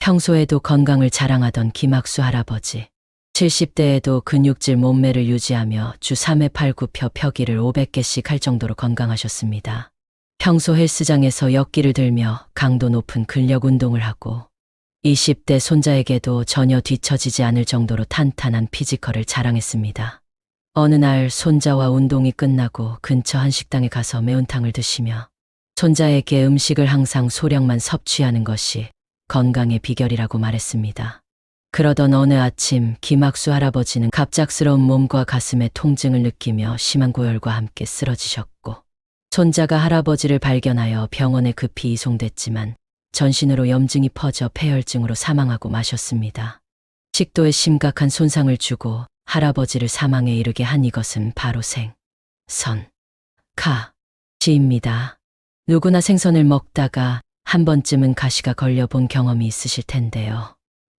평소에도 건강을 자랑하던 김학수 할아버지. 70대에도 근육질 몸매를 유지하며 주 3회 팔굽혀 펴기를 500개씩 할 정도로 건강하셨습니다. 평소 헬스장에서 역기를 들며 강도 높은 근력 운동을 하고 20대 손자에게도 전혀 뒤처지지 않을 정도로 탄탄한 피지컬을 자랑했습니다. 어느 날 손자와 운동이 끝나고 근처 한식당에 가서 매운탕을 드시며 손자에게 음식을 항상 소량만 섭취하는 것이 건강의 비결이라고 말했습니다. 그러던 어느 아침 김학수 할아버지는 갑작스러운 몸과 가슴의 통증을 느끼며 심한 고열과 함께 쓰러지셨고 손자가 할아버지를 발견하여 병원에 급히 이송됐지만 전신으로 염증이 퍼져 폐혈증으로 사망하고 마셨습니다. 식도에 심각한 손상을 주고 할아버지를 사망에 이르게 한 이것은 바로 가시입니다. 누구나 생선을 먹다가 한 번쯤은 가시가 걸려본 경험이 있으실 텐데요.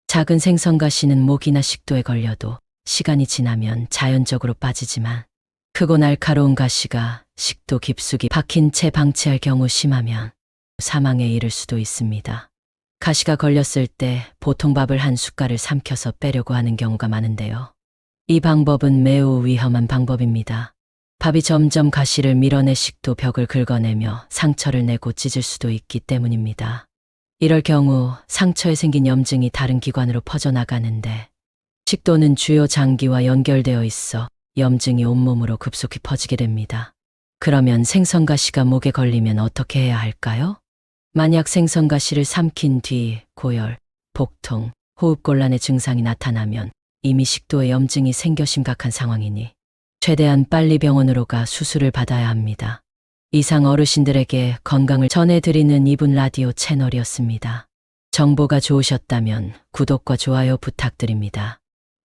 작은 생선 가시는 목이나 식도에 걸려도 시간이 지나면 자연적으로 빠지지만 크고 날카로운 가시가 식도 깊숙이 박힌 채 방치할 경우 심하면 사망에 이를 수도 있습니다. 가시가 걸렸을 때 보통 밥을 한 숟갈을 삼켜서 빼려고 하는 경우가 많은데요. 이 방법은 매우 위험한 방법입니다. 밥이 점점 가시를 밀어내 식도 벽을 긁어내며 상처를 내고 찢을 수도 있기 때문입니다. 이럴 경우 상처에 생긴 염증이 다른 기관으로 퍼져나가는데 식도는 주요 장기와 연결되어 있어 염증이 온몸으로 급속히 퍼지게 됩니다. 그러면 생선가시가 목에 걸리면 어떻게 해야 할까요? 만약 생선가시를 삼킨 뒤 고열, 복통, 호흡곤란의 증상이 나타나면 이미 식도에 염증이 생겨 심각한 상황이니 최대한 빨리 병원으로 가 수술을 받아야 합니다. 이상 어르신들에게 건강을 전해드리는 이분 라디오 채널이었습니다. 정보가 좋으셨다면 구독과 좋아요 부탁드립니다.